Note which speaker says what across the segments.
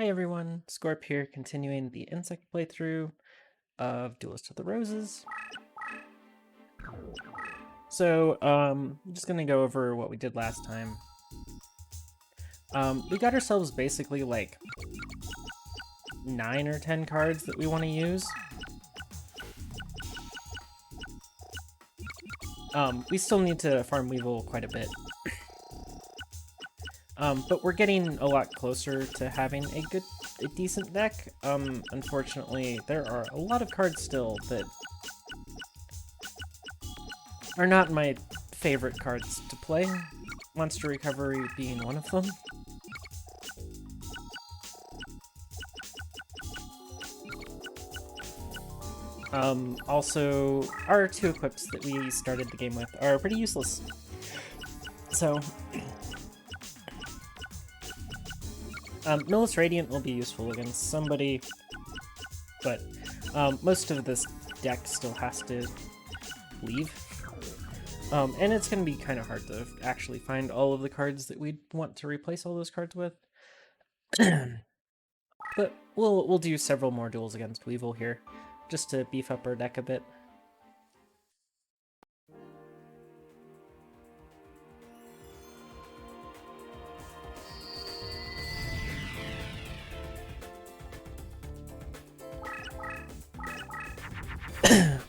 Speaker 1: Hi everyone, Scorp here, continuing the insect playthrough of Duelist of the Roses. So, I'm just gonna go over what we did last time. We got ourselves basically like 9 or 10 cards that we want to use. We still need to farm Weevil quite a bit. But we're getting a lot closer to having a decent deck. Unfortunately, there are a lot of cards still that are not my favorite cards to play, Monster Recovery being one of them. Also, our 2 equips that we started the game with are pretty useless. So, Millis Radiant will be useful against somebody, but most of this deck still has to leave. And it's going to be kind of hard to actually find all of the cards that we'd want to replace all those cards with. But we'll do several more duels against Weevil here, just to beef up our deck a bit.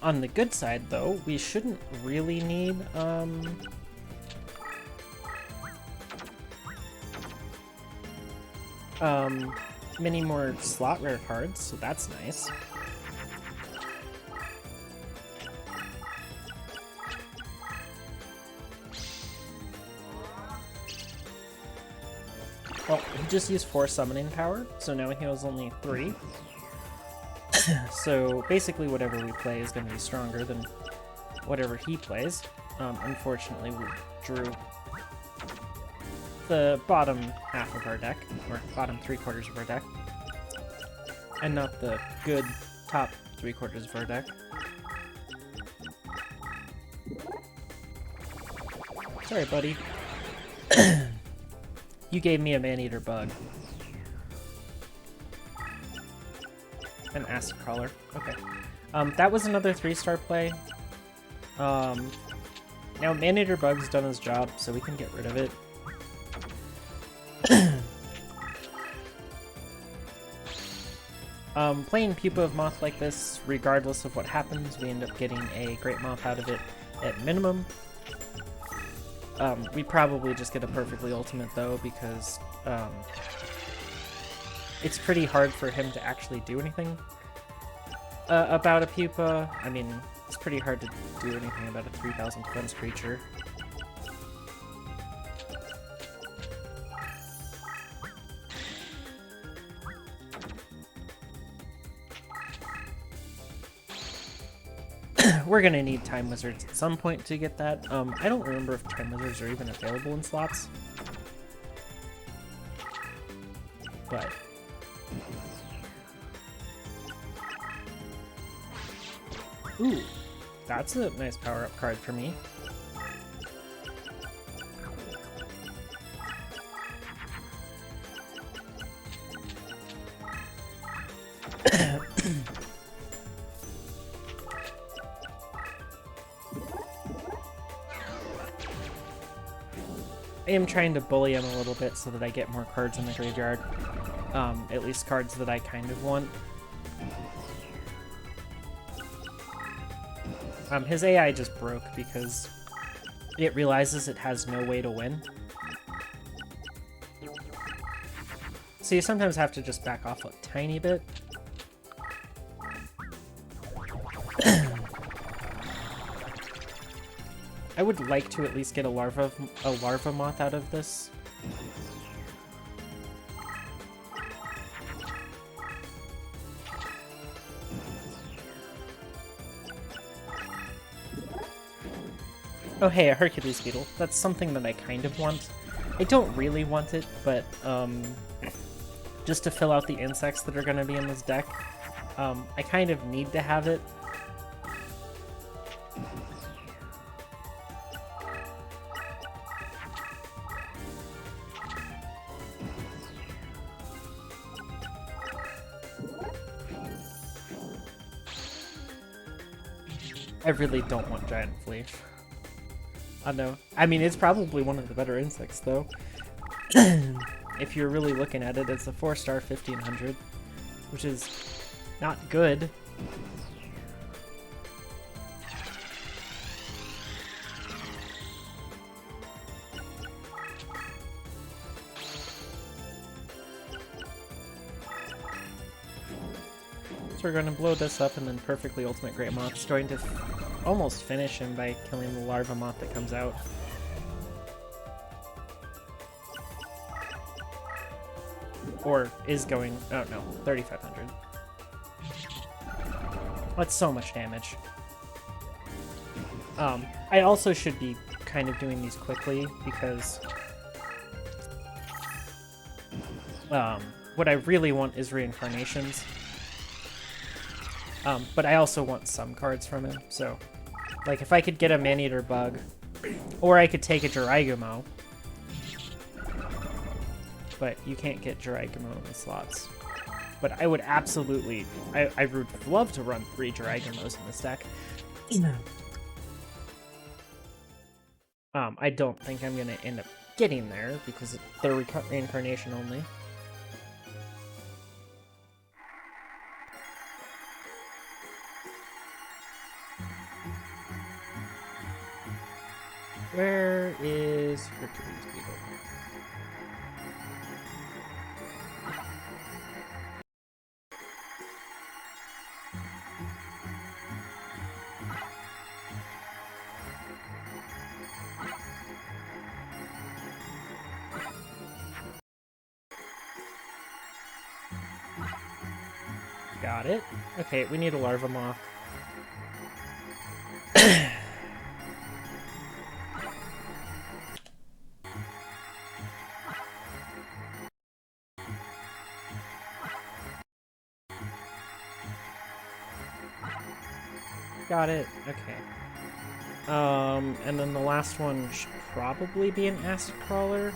Speaker 1: On the good side, though, we shouldn't really need many more slot rare cards, so that's nice. Well, he just used 4 summoning power, so now he has only 3. So basically whatever we play is going to be stronger than whatever he plays. Unfortunately, we drew the bottom half of our deck, or bottom 3/4 of our deck, and not the good top 3/4 of our deck. Sorry, buddy. You gave me a man-eater bug. An acid crawler. Okay. That was another 3-star play. Now man-eater bug's done his job, so we can get rid of it. Playing Pupa of Moth like this, regardless of what happens, we end up getting a Great Moth out of it at minimum. We probably just get a perfectly ultimate though, because it's pretty hard for him to actually do anything about a Pupa. I mean, it's pretty hard to do anything about a 3,000 defense creature. We're gonna need Time Wizards at some point to get that. I don't remember if Time Wizards are even available in slots. But ooh, that's a nice power-up card for me. I am trying to bully him a little bit so that I get more cards in the graveyard. At least cards that I kind of want. His AI just broke because it realizes it has no way to win. So you sometimes have to just back off a tiny bit. I would like to at least get a larva moth out of this. Oh hey, a Hercules beetle. That's something that I kind of want. I don't really want it, but just to fill out the insects that are going to be in this deck, I kind of need to have it. I really don't want Giant Flea. I know. I mean, it's probably one of the better insects, though. If you're really looking at it, it's a 4-star 1500, which is not good. So we're going to blow this up, and then Perfectly Ultimate Great Moth's going to almost finish him by killing the larva moth that comes out. Or is going... oh no, 3500. That's so much damage. I also should be kind of doing these quickly, because what I really want is reincarnations. But I also want some cards from him, so... like, if I could get a Maneater Bug, or I could take a Jiraigumo. But you can't get Jiraigumo in the slots. But I would absolutely... I would love to run 3 Jiraigumos in this deck. I don't think I'm going to end up getting there, because they're reincarnation only. Where is Hercules Beetle? Got it. Okay, we need a larva moth. Got it. Okay. And then the last one should probably be an acid crawler.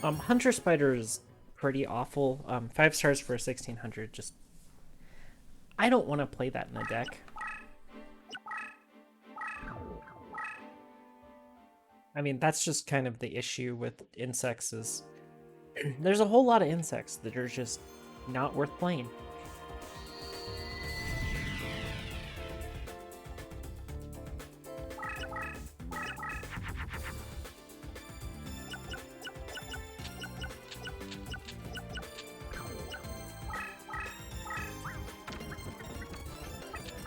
Speaker 1: Hunter Spider is pretty awful. 5 stars for a 1600. Just, I don't want to play that in a deck. I mean, that's just kind of the issue with insects is there's a whole lot of insects that are just not worth playing.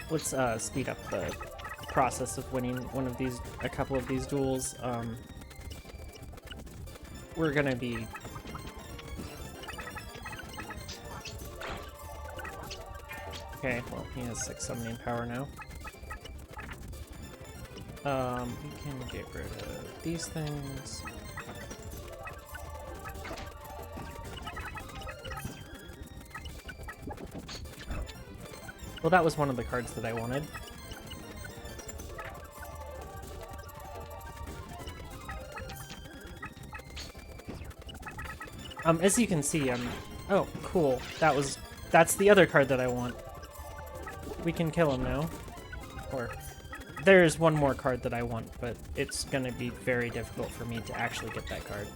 Speaker 1: Let's speed up the process of winning a couple of these duels. We're gonna be okay. Well, he has 6 summoning power now. We can get rid of these things. Well, that was one of the cards that I wanted. As you can see, oh, cool. That's the other card that I want. We can kill him now. Or, there's one more card that I want, but it's gonna be very difficult for me to actually get that card.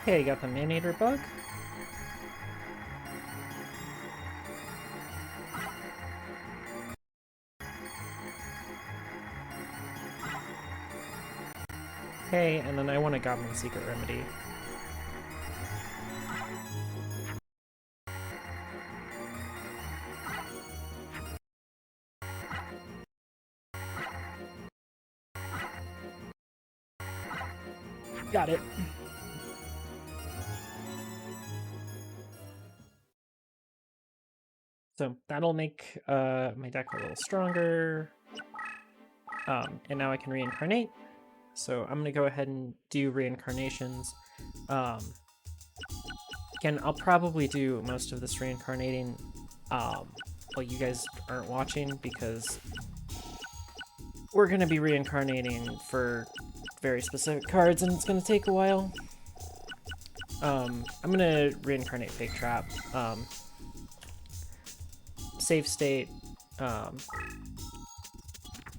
Speaker 1: Okay, got the Maneater Bug. Okay, and then I want a Goblin Secret Remedy. Got it. So that'll make my deck a little stronger. And now I can reincarnate. So I'm gonna go ahead and do reincarnations. Again, I'll probably do most of this reincarnating while you guys aren't watching, because we're gonna be reincarnating for very specific cards and it's gonna take a while. I'm gonna reincarnate Fake Trap, Save State,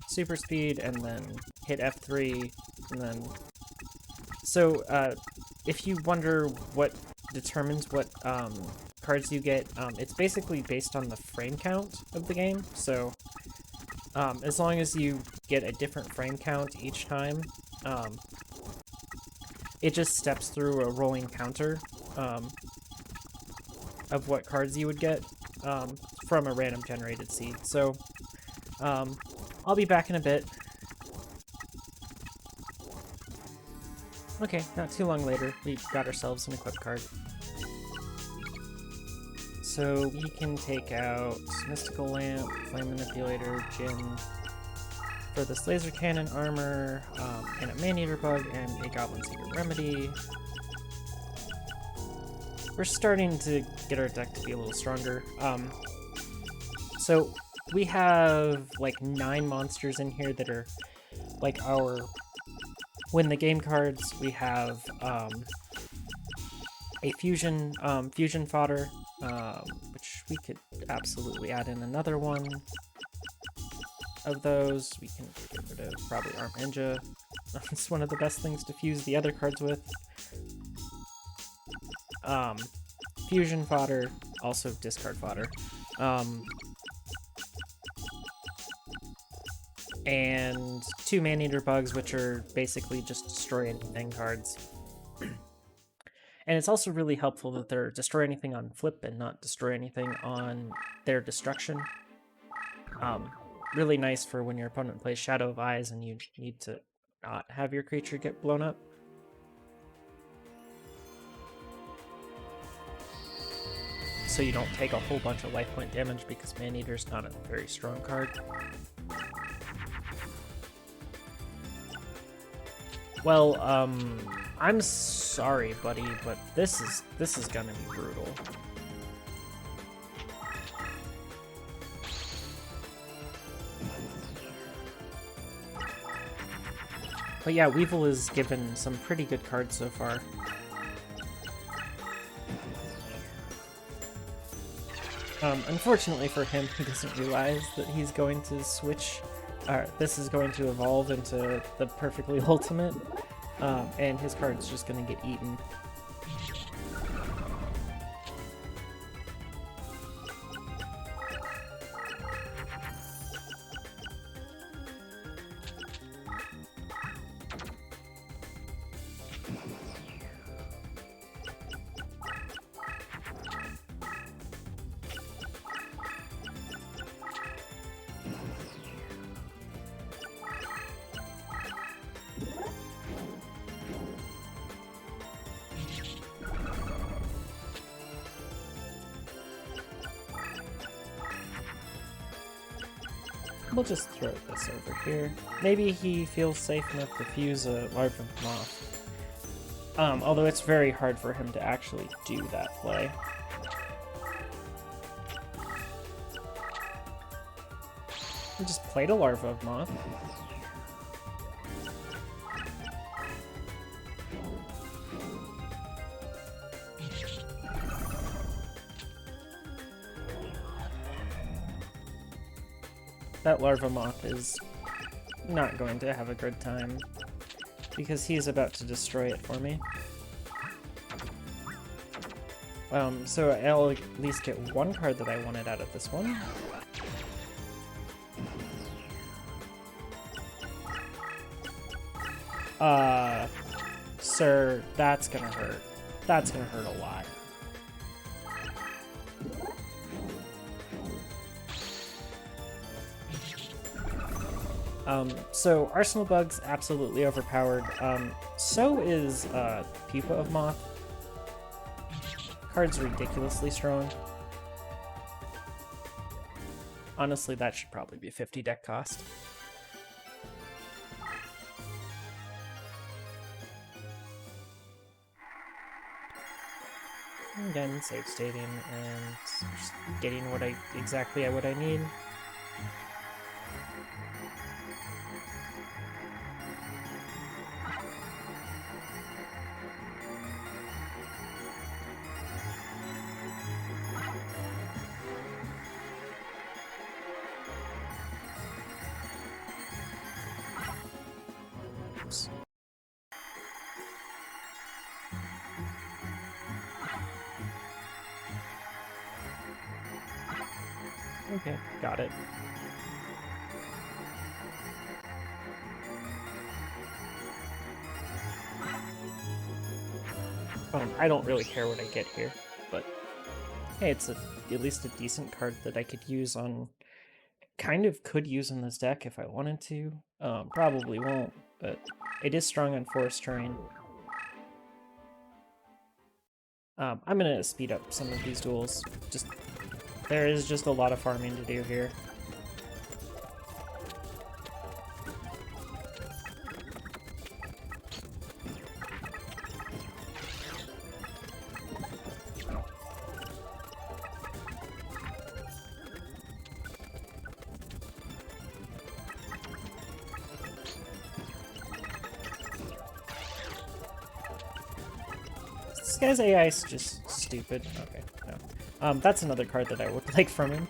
Speaker 1: Super Speed, and then hit F3, and then... So, if you wonder what determines what cards you get, it's basically based on the frame count of the game, so as long as you get a different frame count each time, it just steps through a rolling counter of what cards you would get from a random generated seed. So I'll be back in a bit. Okay, not too long later, we got ourselves an equip card. So we can take out Mystical Lamp, Flame Manipulator, Djinn for this Laser Cannon armor, and a Man-Eater Bug, and a Goblin Secret Remedy. We're starting to get our deck to be a little stronger. So we have like 9 monsters in here that are like our win the game cards. We have a fusion fodder, which we could absolutely add in another one of those. We can get rid of probably Arm Ninja. It's one of the best things to fuse the other cards with. Fusion fodder, also discard fodder. And 2 Man-Eater Bugs, which are basically just destroy anything cards. And it's also really helpful that they're destroy anything on flip and not destroy anything on their destruction. Really nice for when your opponent plays Shadow of Eyes and you need to not have your creature get blown up. So you don't take a whole bunch of life point damage, because Man-Eater's not a very strong card. Well, I'm sorry, buddy, but this is gonna be brutal. But yeah, Weevil is given some pretty good cards so far. Unfortunately for him, he doesn't realize that he's going to switch. This is going to evolve into the perfectly ultimate, and his card's just going to get eaten. We'll just throw this over here. Maybe he feels safe enough to fuse a Larva Moth. Although it's very hard for him to actually do that play. He just played a Larva Moth. That Larva Moth is not going to have a good time, because he's about to destroy it for me. So I'll at least get one card that I wanted out of this one. Sir, that's gonna hurt. That's gonna hurt a lot. So Arsenal Bug's absolutely overpowered. So is Pupa of Moth. Card's ridiculously strong. Honestly, that should probably be 50 deck cost. Again, save stating and just getting what exactly what I need. Oops. Okay, got it. I don't really care what I get here, but hey, it's at least a decent card that I could use on... Kind of could use in this deck if I wanted to. Probably won't, but it is strong on forest terrain. I'm gonna speed up some of these duels. There is just a lot of farming to do here. This guy's AI is just stupid. Okay, no. That's another card that I would like from him.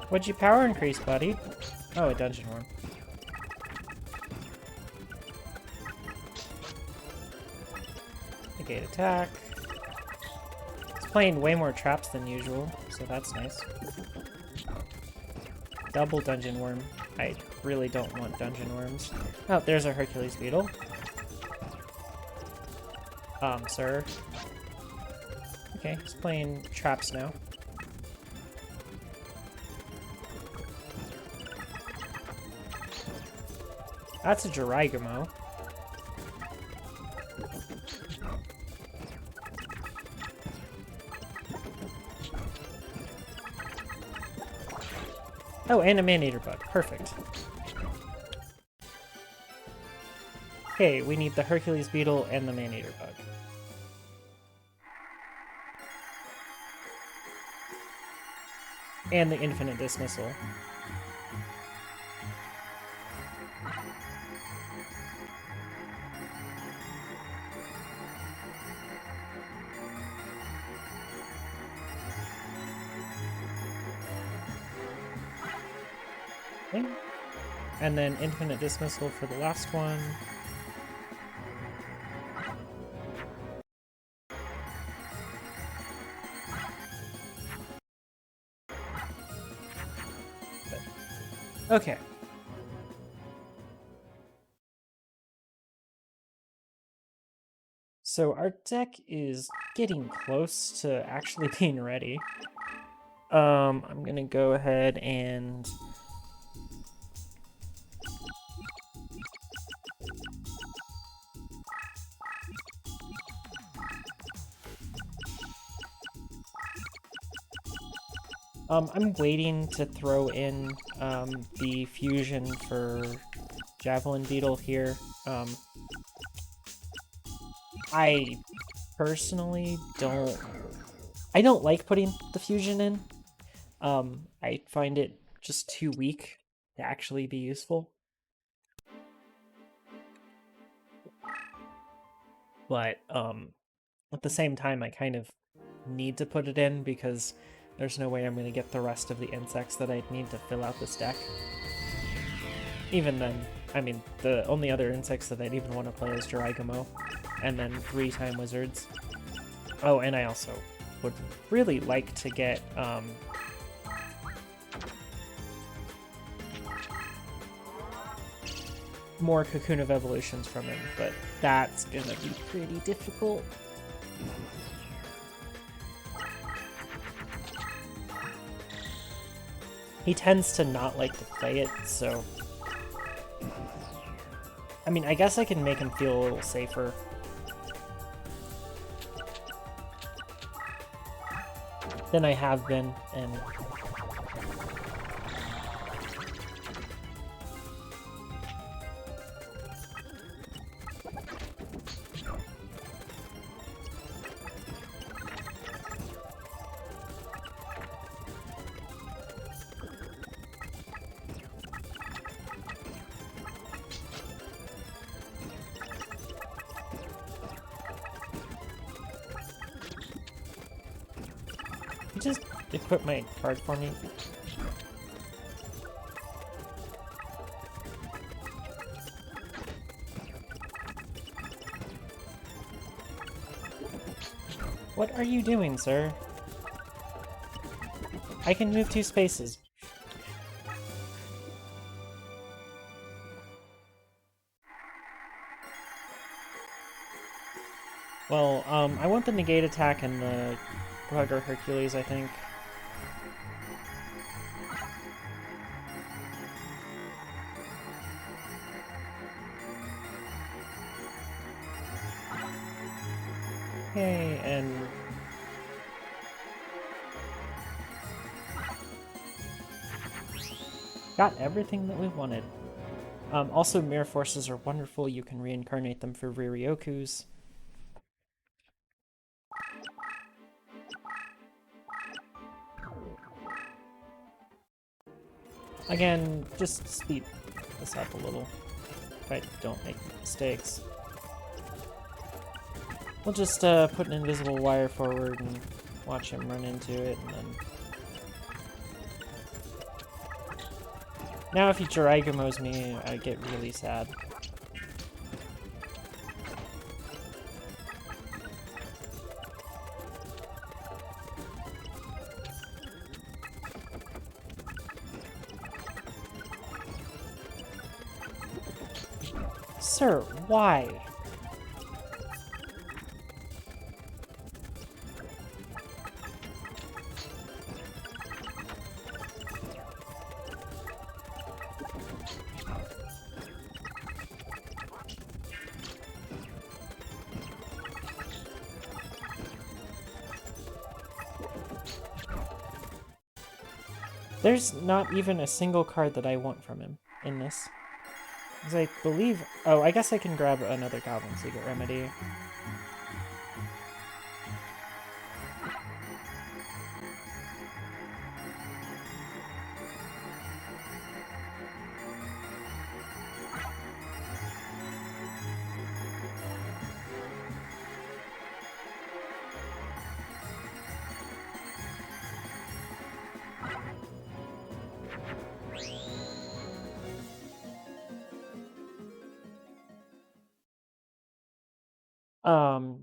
Speaker 1: What'd you power increase, buddy? Oh, a dungeon worm. Negate attack. It's playing way more traps than usual, so that's nice. Double dungeon worm. I really don't want dungeon worms. Oh, there's a Hercules beetle. Sir. Okay, he's playing traps now. That's a Jiraiya. Oh, and a man-eater bug. Perfect. Okay, we need the Hercules beetle and the man-eater bug. And the infinite dismissal. Okay. And then infinite dismissal for the last one. Okay. So our deck is getting close to actually being ready. I'm gonna go ahead and I'm waiting to throw in the fusion for Javelin Beetle here. I personally I don't like putting the fusion in. I find it just too weak to actually be useful. But at the same time, I kind of need to put it in because there's no way I'm going to get the rest of the insects that I'd need to fill out this deck. Even then, I mean, the only other insects that I'd even want to play is Jiraiya, and then 3-time wizards. Oh, and I also would really like to get more Cocoon of Evolutions from him, but that's gonna be pretty difficult. He tends to not like to play it, so... I mean, I guess I can make him feel a little safer. Than I have been, and... Just equip my card for me. What are you doing, sir? I can move 2 spaces. Well, I want the negate attack and the Rugger Hercules, I think. Okay, and... got everything that we wanted. Also, Mirror Forces are wonderful. You can reincarnate them for Riryokus. Again, just speed this up a little, if I don't make mistakes. We'll just put an invisible wire forward and watch him run into it, and then... Now if he Jiraigamos me, I get really sad. Sir, why? There's not even a single card that I want from him in this. Because I believe... Oh, I guess I can grab another Goblin Secret Remedy.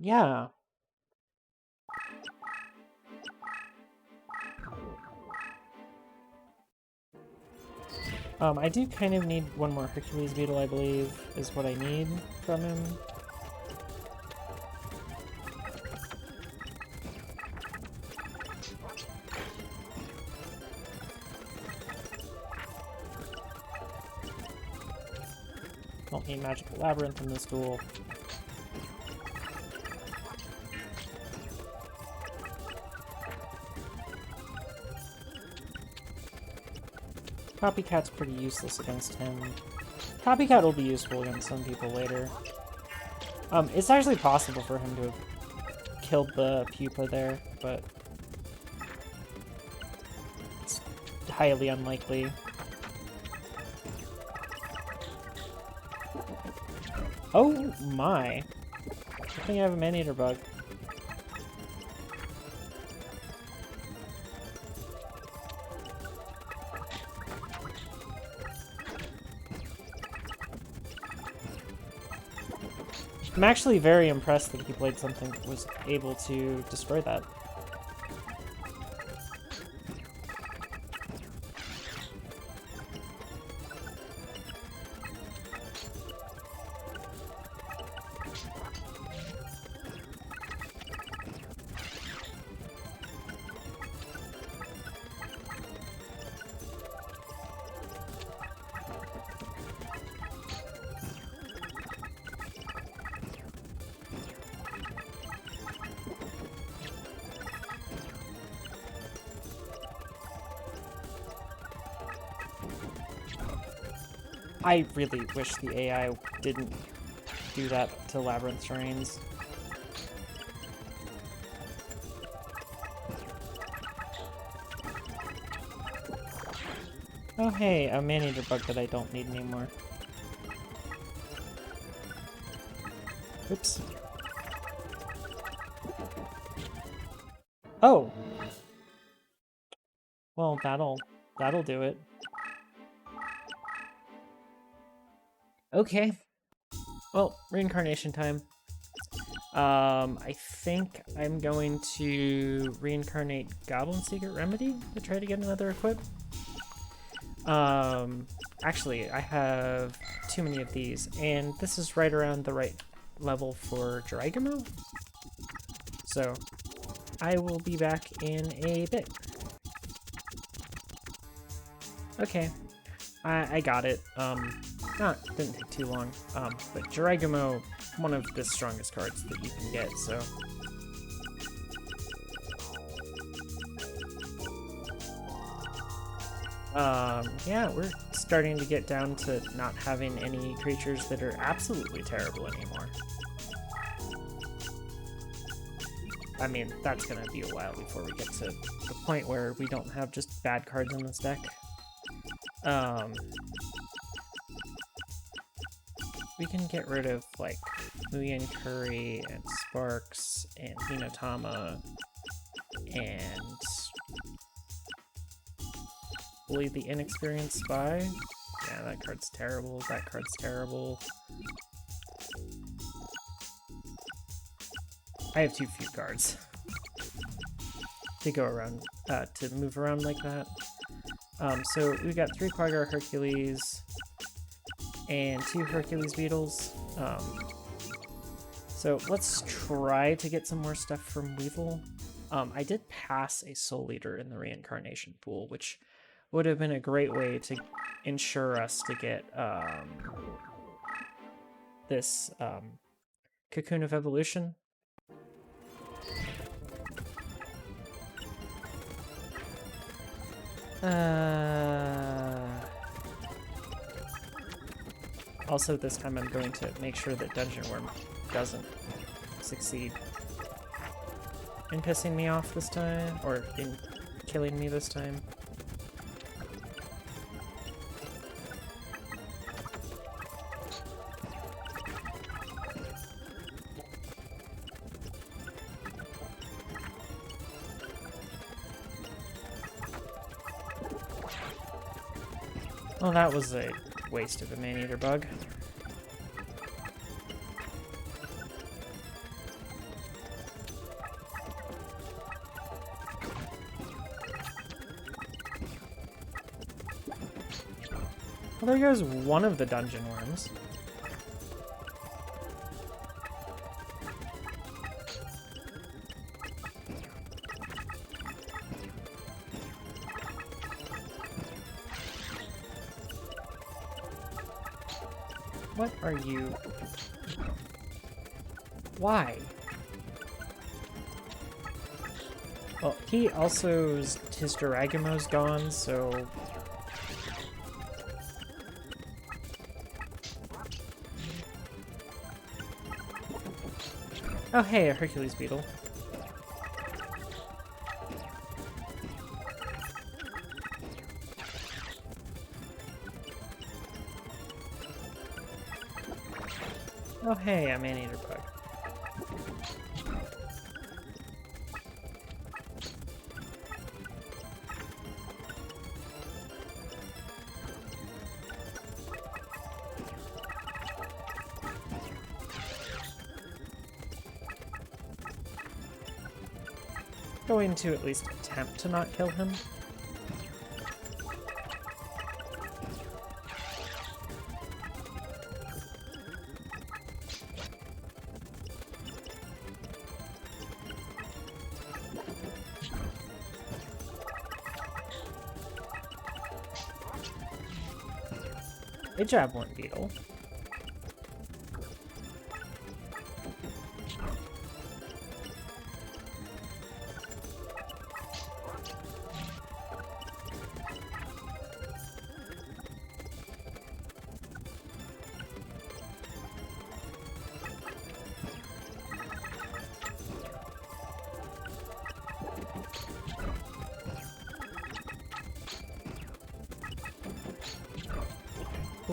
Speaker 1: Yeah. I do kind of need one more Hercules Beetle, I believe, is what I need from him. Don't need Magical Labyrinth in this duel. Copycat's pretty useless against him. Copycat will be useful against some people later. It's actually possible for him to have killed the pupa there, but it's highly unlikely. Oh my! I think I have a Man-Eater bug. I'm actually very impressed that he played something that was able to destroy that. I really wish the AI didn't do that to labyrinth terrains. Oh hey, a man-eater bug that I don't need anymore. Oops. Oh! Well, that'll do it. Okay. Well, reincarnation time. I think I'm going to reincarnate Goblin Secret Remedy to try to get another equip. Actually, I have too many of these, and this is right around the right level for Dragamo. So, I will be back in a bit. Okay, I got it. Didn't take too long. But Dragamo, one of the strongest cards that you can get, so. Yeah, we're starting to get down to not having any creatures that are absolutely terrible anymore. I mean, that's gonna be a while before we get to the point where we don't have just bad cards in this deck. We can get rid of, like, Muyan Curry and Sparks and Hinotama and Bully the Inexperienced Spy. Yeah, that card's terrible. That card's terrible. I have too few cards to go around, to move around like that. So we got 3 Quaggar Hercules and 2 Hercules Beetles. So let's try to get some more stuff from Weevil. I did pass a Soul Eater in the reincarnation pool, which would have been a great way to ensure us to get this Cocoon of Evolution. Also, this time I'm going to make sure that Dungeon Worm doesn't succeed in pissing me off this time, or in killing me this time. Well, that was a waste of a man-eater bug. Well, there goes one of the dungeon worms. What are you? Why? Well, he also, his Duragamo's gone, so... Oh hey, a Hercules Beetle. Oh hey, a man-eater bug. Going to at least attempt to not kill him. A Javelin Beetle.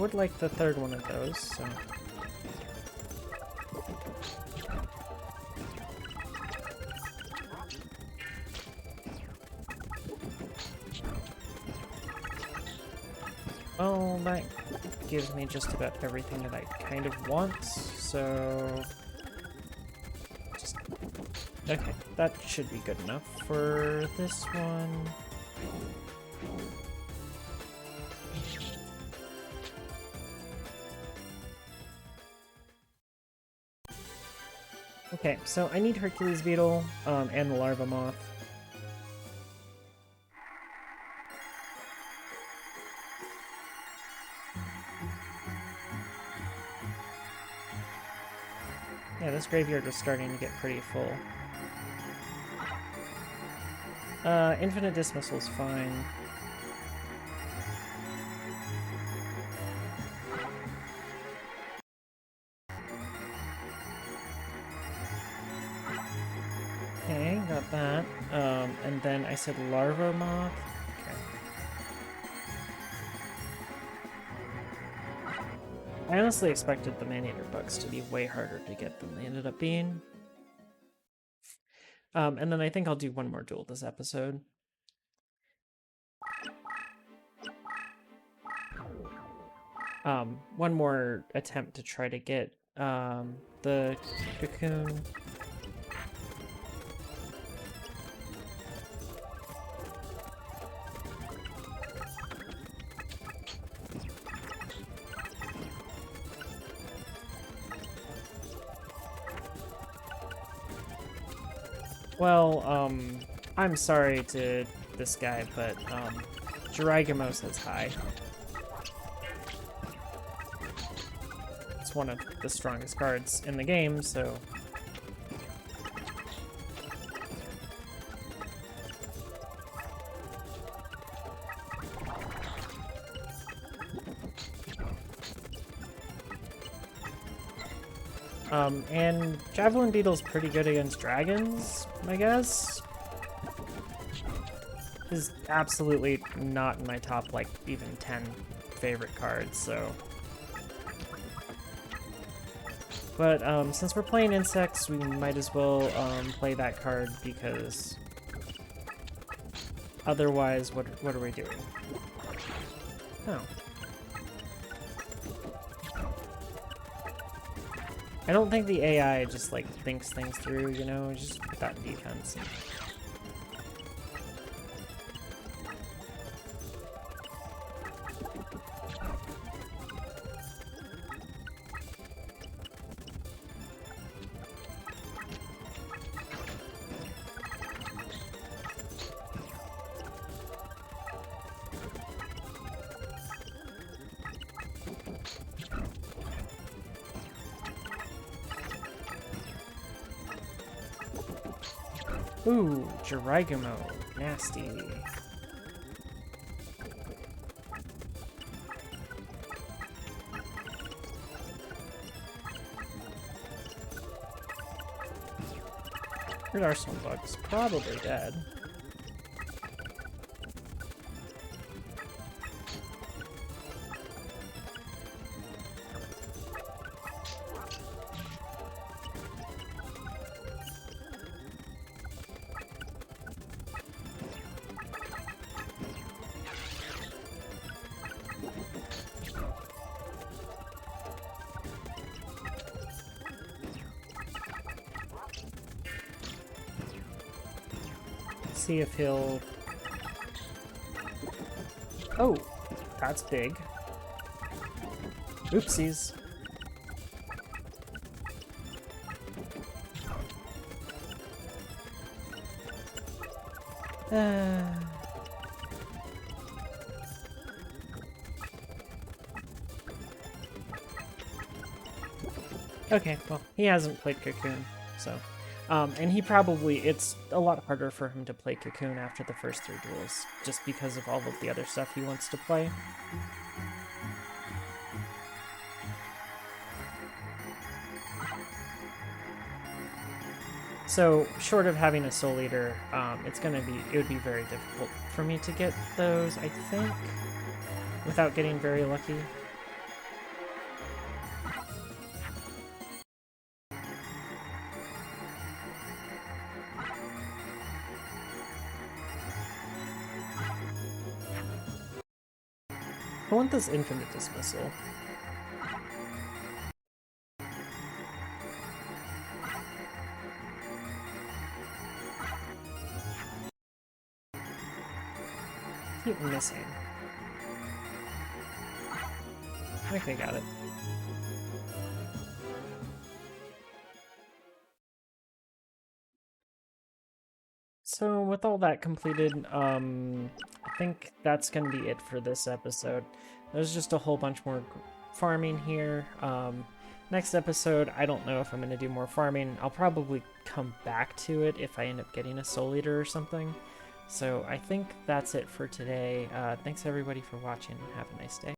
Speaker 1: would like the third one of those, so... Well, that gives me just about everything that I kind of want, so... Okay, that should be good enough for this one. Okay, so I need Hercules Beetle, and the Larva Moth. Yeah, this graveyard is starting to get pretty full. Infinite Dismissal's fine. Okay, got that. And then I said Larva Moth. Okay. I honestly expected the Maneater bugs to be way harder to get than they ended up being. And then I think I'll do one more duel this episode. One more attempt to try to get the cocoon. Well, I'm sorry to this guy, but Jiraiya says hi. It's one of the strongest cards in the game, so... and Javelin Beetle's pretty good against dragons, I guess. Is absolutely not in my top, like, even 10 favorite cards, so... But, since we're playing insects, we might as well, play that card, because... Otherwise, what are we doing? Oh. I don't think the AI just, like, thinks things through, you know? Just put that in defense. Ooh, Jiraiya, nasty. Red Arsenal Bug's probably dead. See if he'll... Oh, that's big. Oopsies. Okay, well, he hasn't played Cocoon, so... and he probably, it's a lot harder for him to play Cocoon after the first 3 duels, just because of all of the other stuff he wants to play. So, short of having a Soul Eater, it would be very difficult for me to get those, I think, without getting very lucky. I want this infinite dismissal. Keep missing. Okay, got it. So with all that completed, I think that's going to be it for this episode. There's just a whole bunch more farming here. Next episode, I don't know if I'm going to do more farming. I'll probably come back to it if I end up getting a Soul Eater or something. So I think that's it for today. Thanks everybody for watching. Have a nice day.